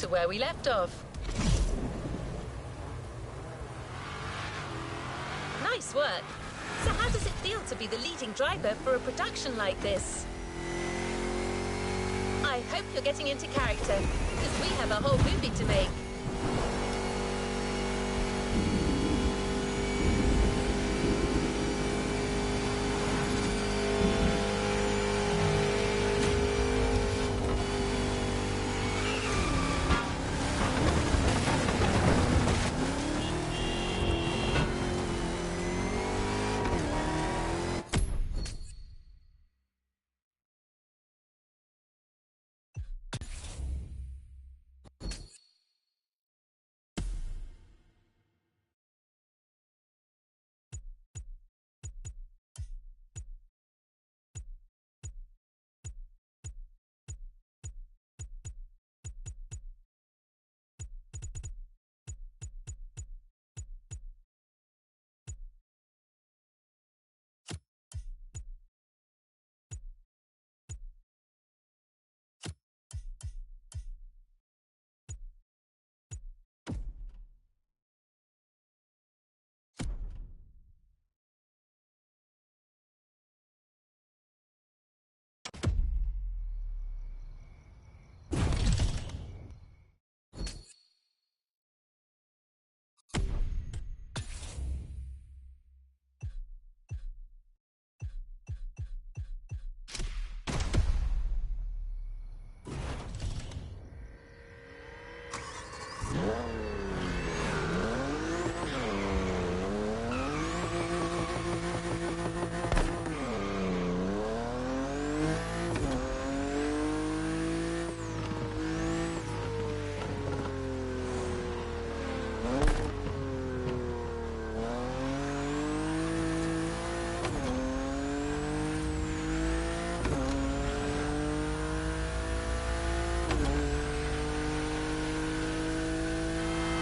to where we left off. Nice work. So how does it feel to be the leading driver for a production like this? I hope you're getting into character, because we have a whole movie to make.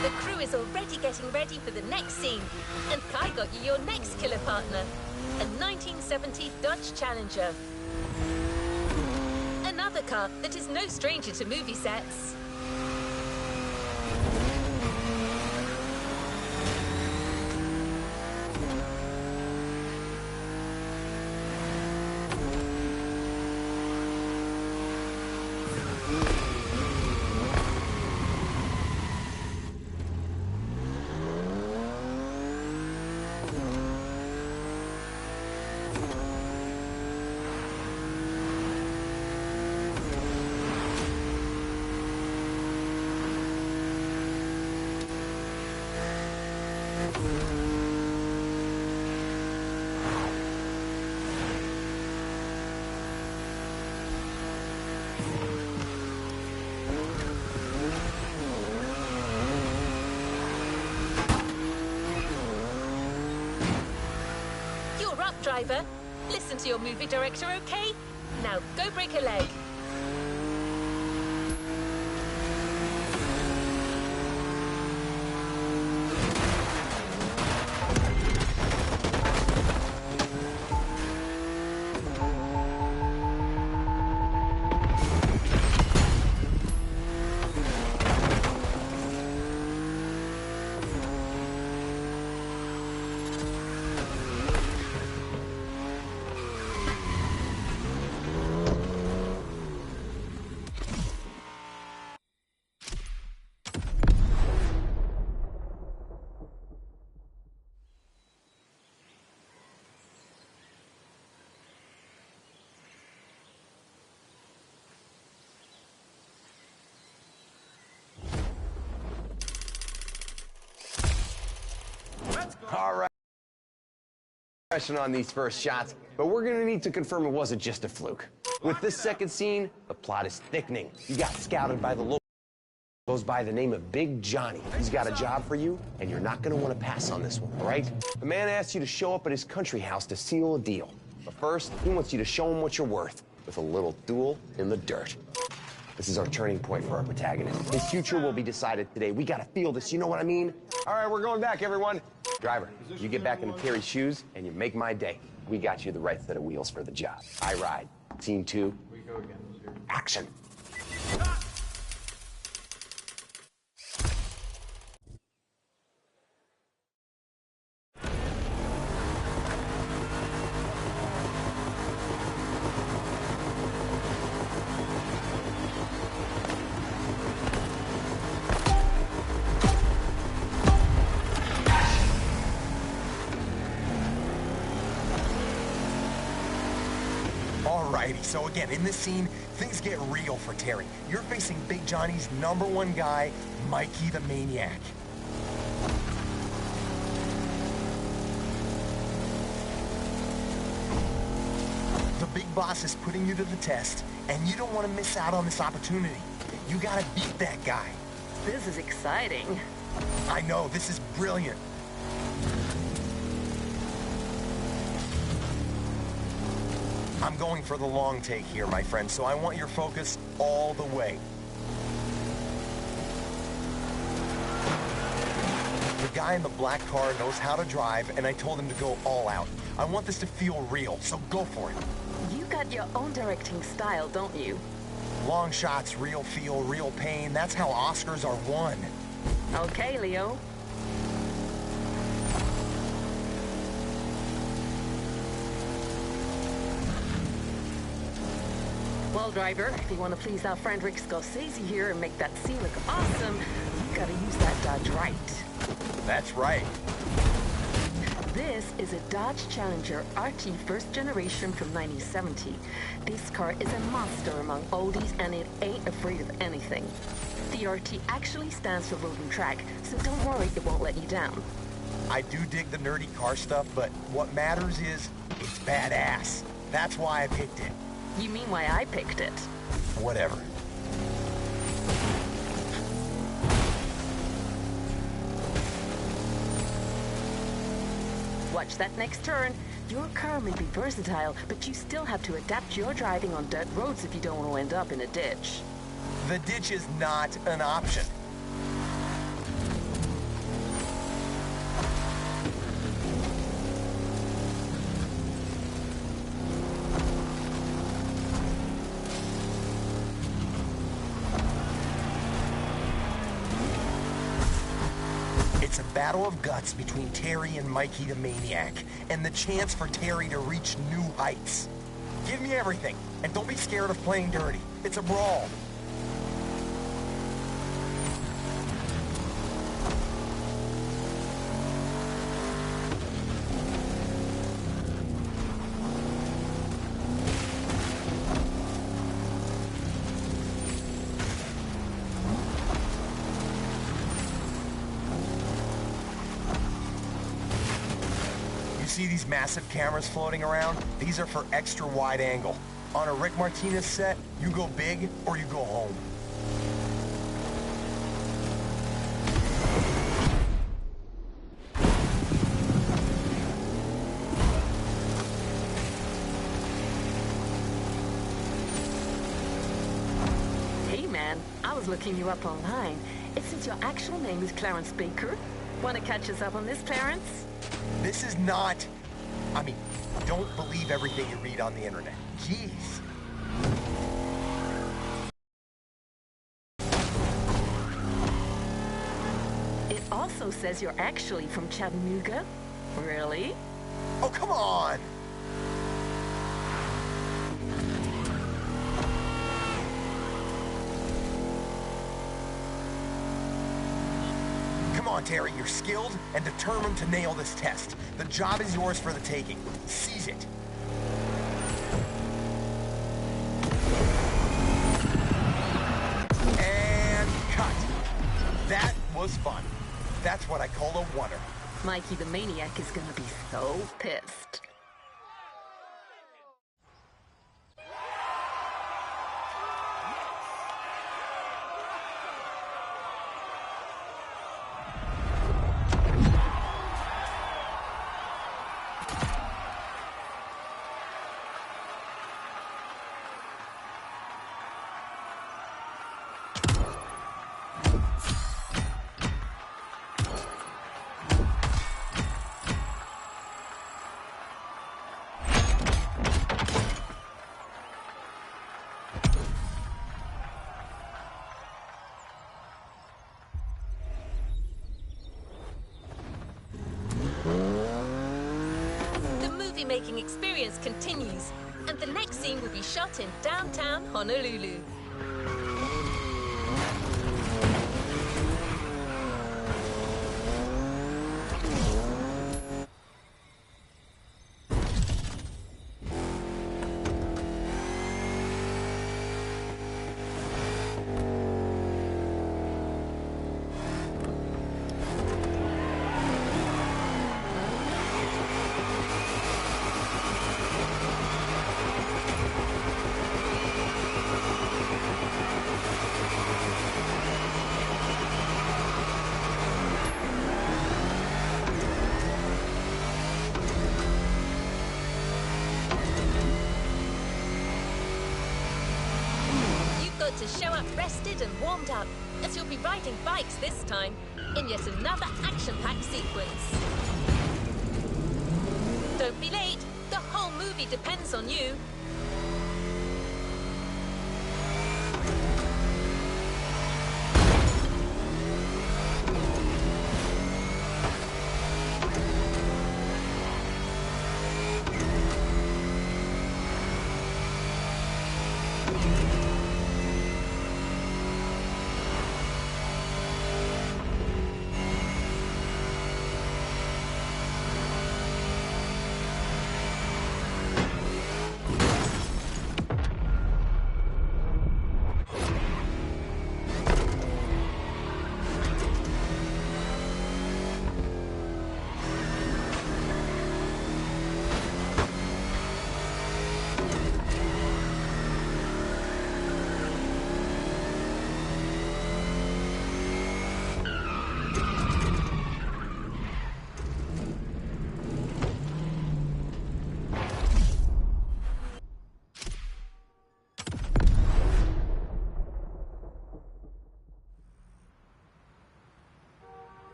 The crew is already getting ready for the next scene, and Kai got you your next killer partner, a 1970 Dodge Challenger. Another car that is no stranger to movie sets. You're up, driver. Listen to your movie director, okay? Now go break a leg. All right. Question on these first shots, but we're gonna need to confirm it wasn't just a fluke. With this second scene, the plot is thickening. You got scouted by the local. Goes by the name of Big Johnny. He's got a job for you, and you're not gonna want to pass on this one, all right? The man asks you to show up at his country house to seal a deal. But first, he wants you to show him what you're worth with a little duel in the dirt. This is our turning point for our protagonist. His future will be decided today. We gotta feel this, you know what I mean? All right, we're going back, everyone. Driver, you get back into Terry's shoes, and you make my day. We got you the right set of wheels for the job. I ride. Scene 2. We go again. Action. Alrighty, so again, in this scene, things get real for Terry. You're facing Big Johnny's #1 guy, Mikey the Maniac. The big boss is putting you to the test, and you don't want to miss out on this opportunity. You gotta beat that guy. This is exciting. I know, this is brilliant. I'm going for the long take here, my friend, so I want your focus all the way. The guy in the black car knows how to drive, and I told him to go all out. I want this to feel real, so go for it. You got your own directing style, don't you? Long shots, real feel, real pain. That's how Oscars are won. Okay, Leo. Well, driver, if you want to please our friend Rick Scorsese here and make that scene look awesome, you gotta use that Dodge right. That's right. This is a Dodge Challenger RT first generation from 1970. This car is a monster among oldies and it ain't afraid of anything. The RT actually stands for road and track, so don't worry, it won't let you down. I do dig the nerdy car stuff, but what matters is it's badass. That's why I picked it. You mean why I picked it? Whatever. Watch that next turn. Your car may be versatile, but you still have to adapt your driving on dirt roads if you don't want to end up in a ditch. The ditch is not an option. It's a battle of guts between Terry and Mikey the Maniac, and the chance for Terry to reach new heights. Give me everything, and don't be scared of playing dirty. It's a brawl. See these massive cameras floating around? These are for extra wide angle. On a Rick Martinez set, you go big or you go home. Hey man, I was looking you up online. It says your actual name is Clarence Baker. Want to catch us up on this, Clarence? This is not... I mean, don't believe everything you read on the internet. Jeez. It also says you're actually from Chattanooga. Really? Oh, come on! Come on, Terry, you're skilled and determined to nail this test. The job is yours for the taking. Seize it. And cut. That was fun. That's what I call a oneer. Mikey the Maniac is gonna be so pissed. Making experience continues, and the next scene will be shot in downtown Honolulu. sure to show up rested and warmed up, as you'll be riding bikes this time, in yet another action-packed sequence. Don't be late, the whole movie depends on you.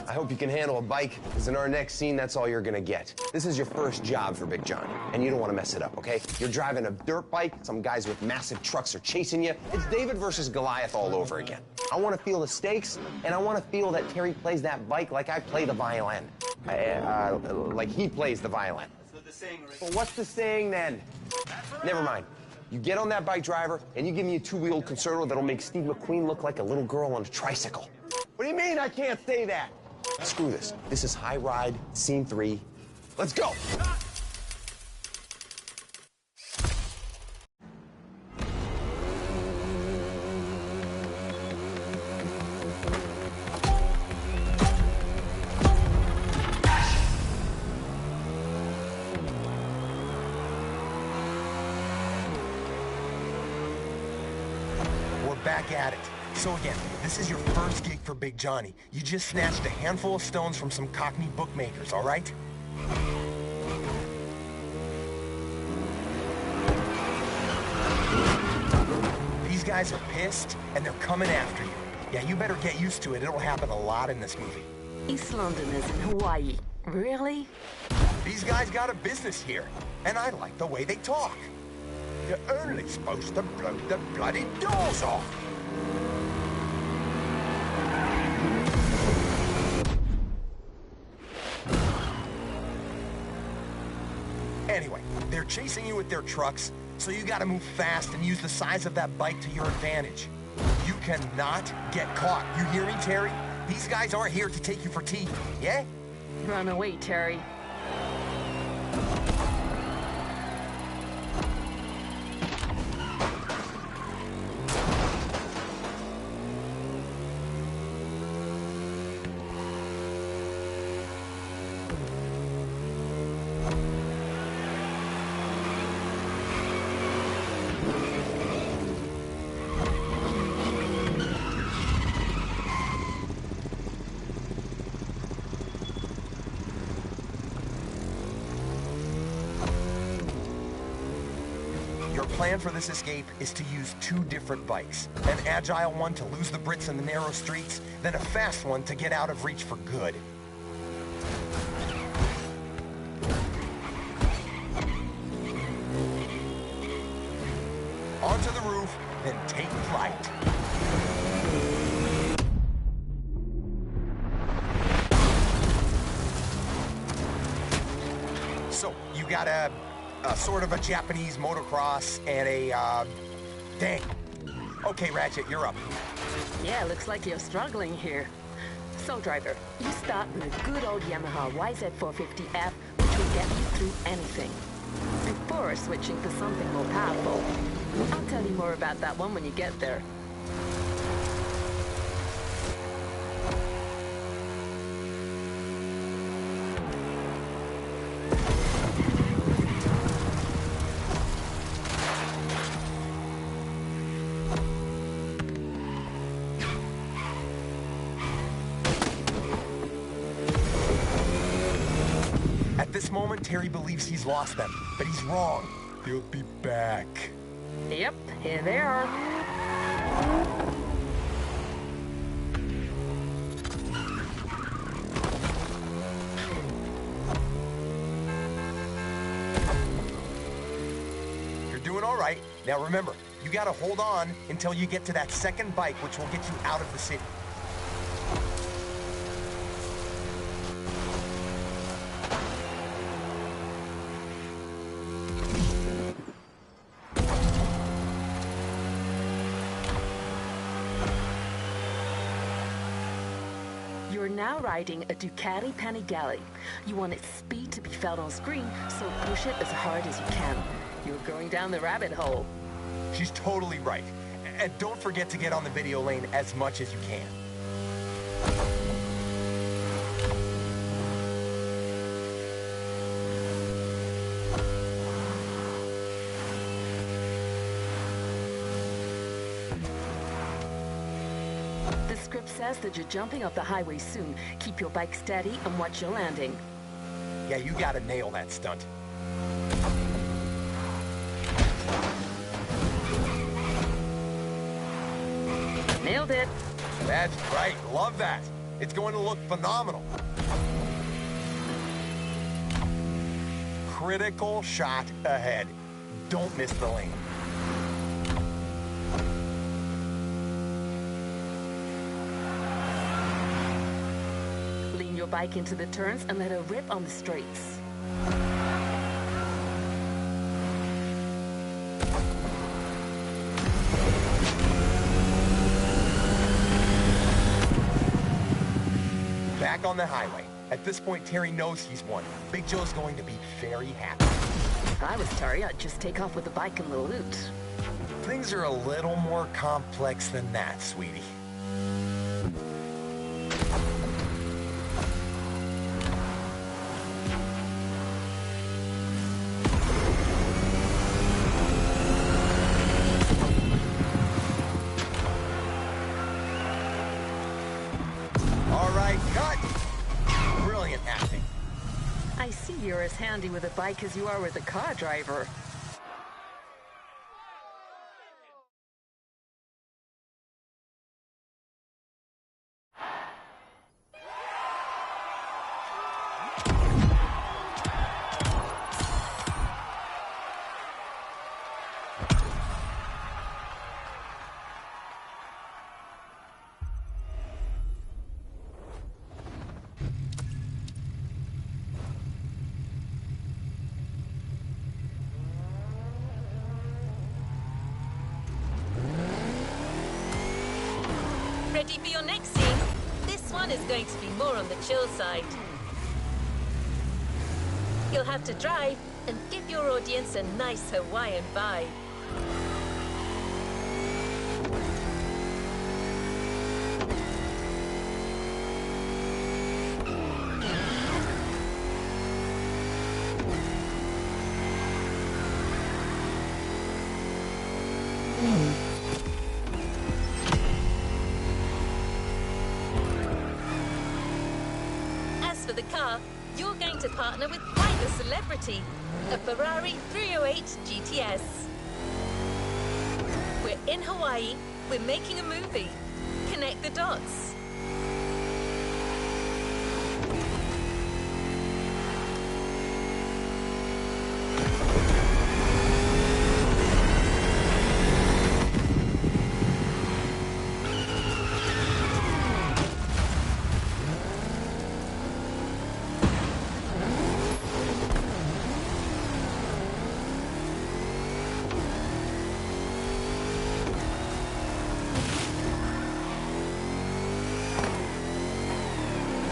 I hope you can handle a bike, because in our next scene, that's all you're gonna get. This is your first job for Big John, and you don't want to mess it up, okay? You're driving a dirt bike, some guys with massive trucks are chasing you. It's David versus Goliath all over again. I want to feel the stakes, and I want to feel that Terry plays that bike like I play the violin. Like he plays the violin. That's what the saying is. Well, what's the saying then? Never mind. You get on that bike, driver, and you give me a two-wheeled concerto that'll make Steve McQueen look like a little girl on a tricycle. What do you mean I can't say that? Screw this. This is High Ride, Scene 3. Let's go! We're back at it. So again, this is your first gig for Big Johnny. You just snatched a handful of stones from some Cockney bookmakers, all right? These guys are pissed, and they're coming after you. Yeah, you better get used to it. It'll happen a lot in this movie. East Londoners in Hawaii. Really? These guys got a business here, and I like the way they talk. You're only supposed to blow the bloody doors off. Anyway, they're chasing you with their trucks, so you gotta move fast and use the size of that bike to your advantage. You cannot get caught. You hear me, Terry? These guys aren't here to take you for tea, yeah? Run away, Terry. Your plan for this escape is to use two different bikes. An agile one to lose the Brits in the narrow streets, then a fast one to get out of reach for good. Onto the roof, then take flight. So, you got a sort of a Japanese motocross and a, dang. Okay, Ratchet, you're up. Yeah, looks like you're struggling here. So, driver, you start with a good old Yamaha YZ450F, which will get you through anything. Before switching to something more powerful. I'll tell you more about that one when you get there. moment, Terry believes he's lost them, but he's wrong. He'll be back. Yep, here they are. You're doing all right. Now remember, you gotta hold on until you get to that second bike, which will get you out of the city. You're now riding a Ducati Panigale. You want its speed to be felt on screen, so push it as hard as you can. You're going down the rabbit hole. She's totally right. And don't forget to get on the video lane as much as you can. The script says that you're jumping off the highway soon. Keep your bike steady and watch your landing. Yeah, you gotta nail that stunt. Nailed it. That's right. Love that. It's going to look phenomenal. Critical shot ahead. Don't miss the lane. Lean your bike into the turns and let her rip on the straights. Back on the highway. At this point, Terry knows he's won. Big Joe's going to be very happy. If I was Terry, I'd just take off with the bike and the loot. Things are a little more complex than that, sweetie. All right, cut! Brilliant acting. I see you're as handy with a bike as you are with a car driver. Ready for your next scene? This one is going to be more on the chill side. You'll have to drive and give your audience a nice Hawaiian vibe. As for the car, you're going to partner with quite a celebrity, a Ferrari 308 GTS. We're in Hawaii, we're making a movie. Connect the dots.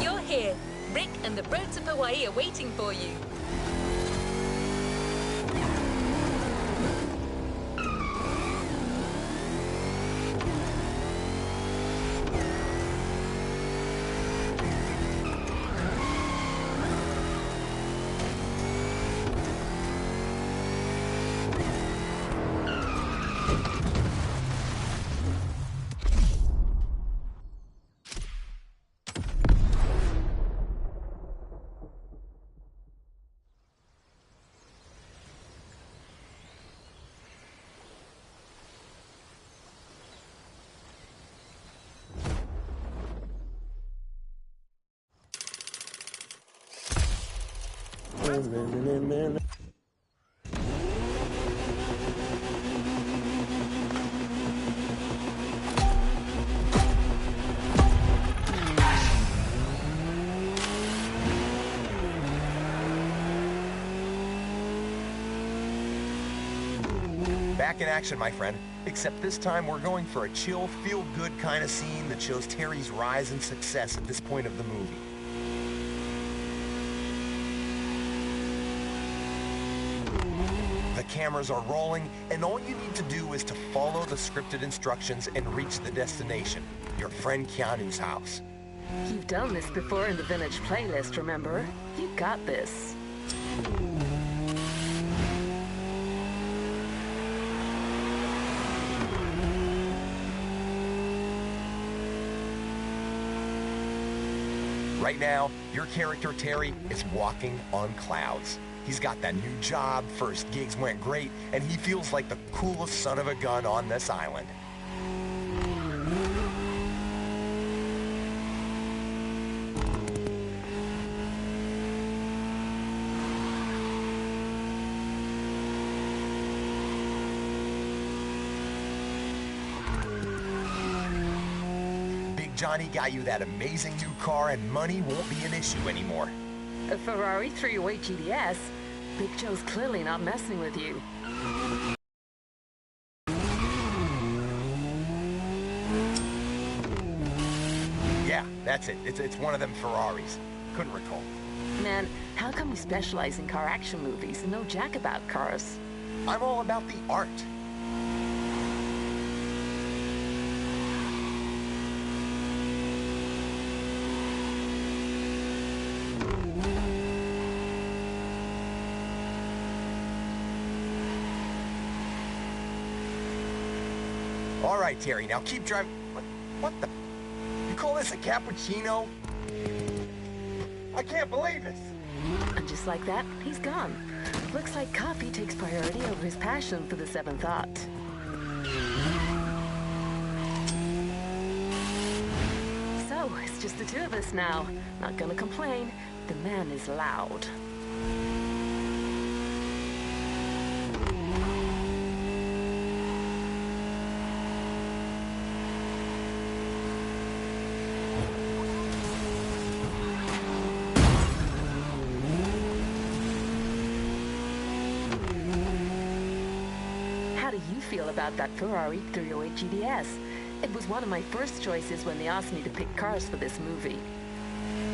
You're here. Rick and the road to Hawaii are waiting for you. Back in action, my friend. Except this time we're going for a chill, feel-good kind of scene that shows Terry's rise and success at this point of the movie. The cameras are rolling, and all you need to do is to follow the scripted instructions and reach the destination, your friend Keanu's house. You've done this before in the Vintage playlist, remember? You got this. Right now, your character, Terry, is walking on clouds. He's got that new job, first gigs went great, and he feels like the coolest son of a gun on this island. Johnny got you that amazing new car, and money won't be an issue anymore. A Ferrari 308 GTS? Big Joe's clearly not messing with you. Yeah, that's it. It's one of them Ferraris. Couldn't recall. Man, how come you specialize in car action movies and know jack about cars? I'm all about the art. All right, Terry, now keep driving. What the? You call this a cappuccino? I can't believe this. And just like that, he's gone. Looks like coffee takes priority over his passion for the seventh art. So, it's just the two of us now. Not gonna complain. The man is loud. How do you feel about that Ferrari 308 GTS? It was one of my first choices when they asked me to pick cars for this movie.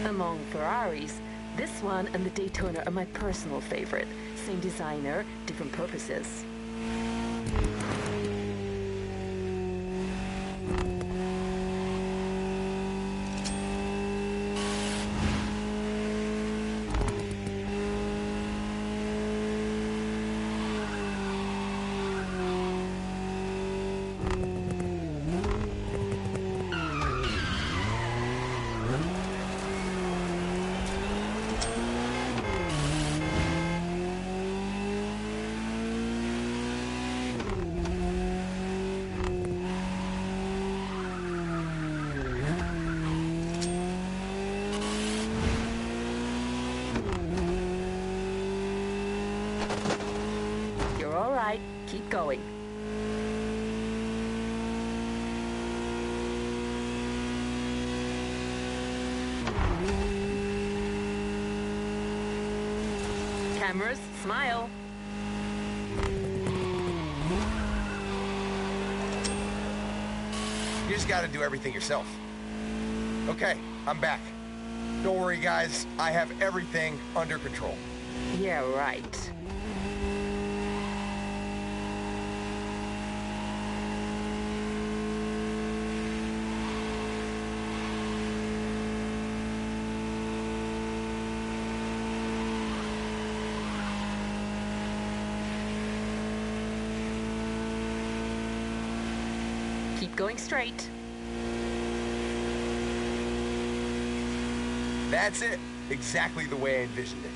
Among Ferraris, this one and the Daytona are my personal favorite. Same designer, different purposes. Keep going. Cameras, smile. You just gotta do everything yourself. Okay, I'm back. Don't worry, guys. I have everything under control. Yeah, right. Keep going straight. That's it. Exactly the way I envisioned it.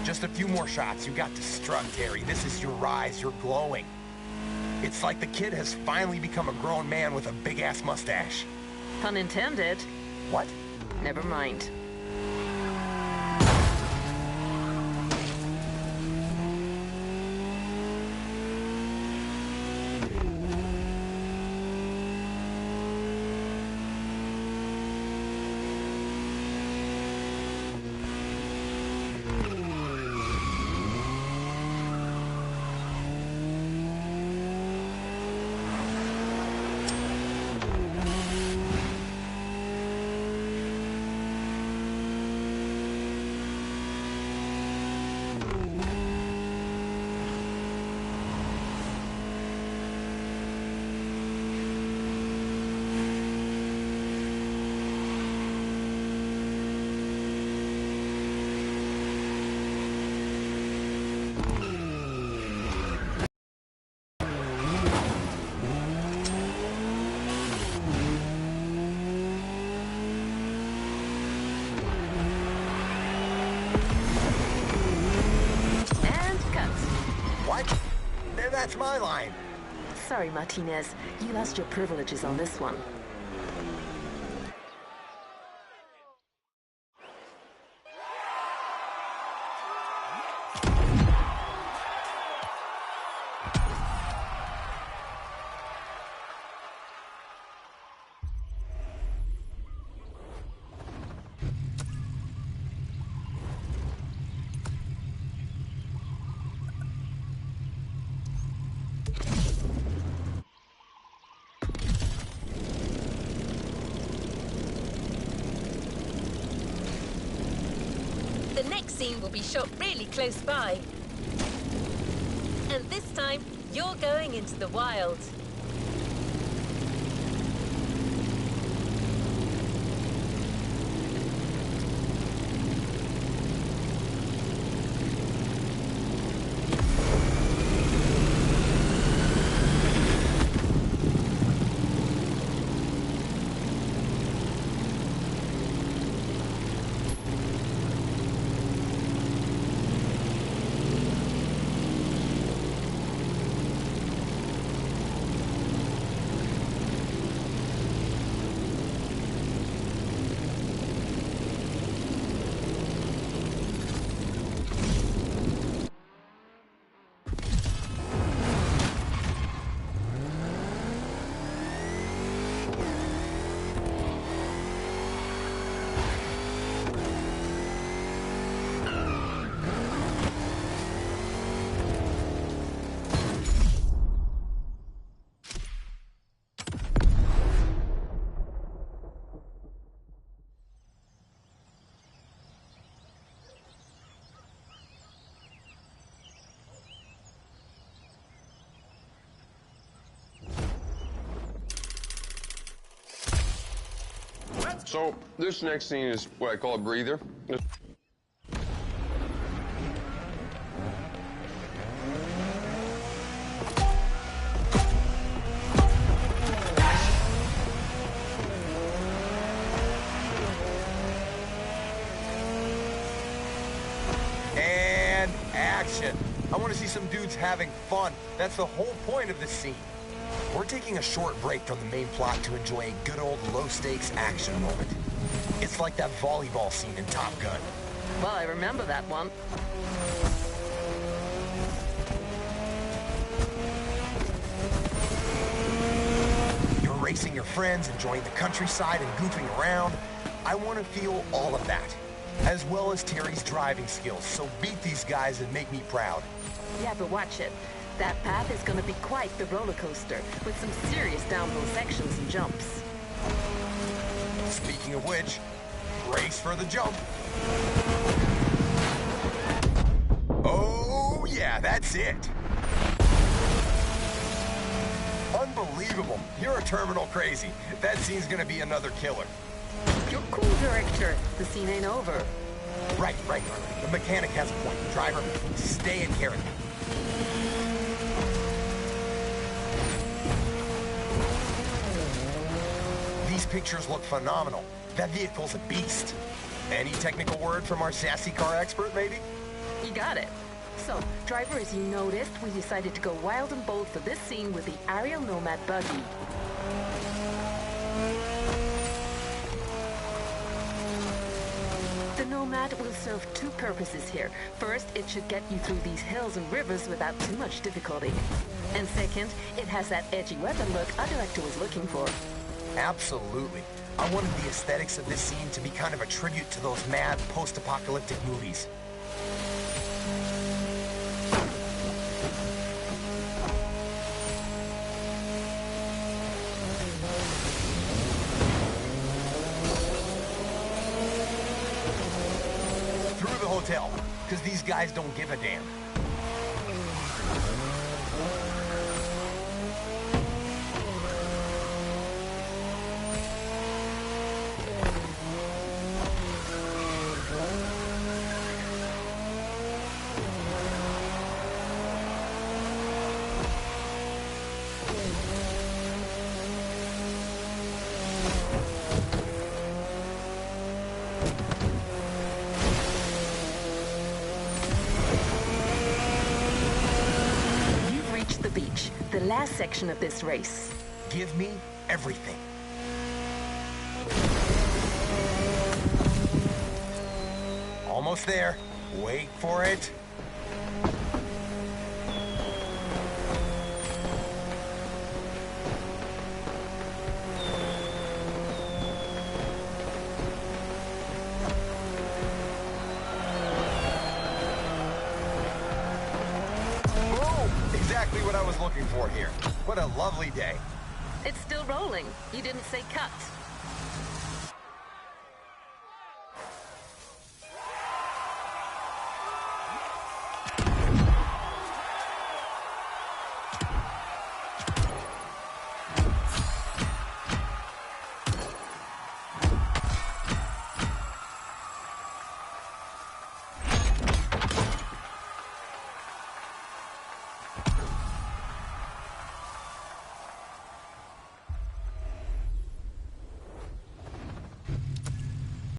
Just a few more shots. You got to strut, Terry. This is your rise. You're glowing. It's like the kid has finally become a grown man with a big-ass mustache. Pun intended. What? Never mind. That's my line. Sorry, Martinez. You lost your privileges on this one. The next scene will be shot really close by. And this time, you're going into the wild. So, this next scene is what I call a breather. And action. I want to see some dudes having fun. That's the whole point of this scene. We're taking a short break from the main plot to enjoy a good old low-stakes action moment. It's like that volleyball scene in Top Gun. Well, I remember that one. You're racing your friends, enjoying the countryside and goofing around. I want to feel all of that, as well as Terry's driving skills, so beat these guys and make me proud. Yeah, but watch it. That path is going to be quite the roller coaster, with some serious downhill sections and jumps. Speaking of which, race for the jump. Oh, yeah, that's it. Unbelievable. You're a terminal crazy. That scene's gonna be another killer. You're cool, director. The scene ain't over. Right. The mechanic has a point. Driver, stay in character. These pictures look phenomenal. That vehicle's a beast. Any technical word from our sassy car expert, maybe? You got it. So, driver, as you noticed, we decided to go wild and bold for this scene with the Ariel Nomad buggy. The Nomad will serve two purposes here. First, it should get you through these hills and rivers without too much difficulty. And second, it has that edgy weapon look our director was looking for. Absolutely. I wanted the aesthetics of this scene to be kind of a tribute to those mad post-apocalyptic movies. Through the hotel, because these guys don't give a damn. The last section of this race. Give me everything. Almost there. Wait for it. Exactly what I was looking for here. What a lovely day. It's still rolling. You didn't say cut.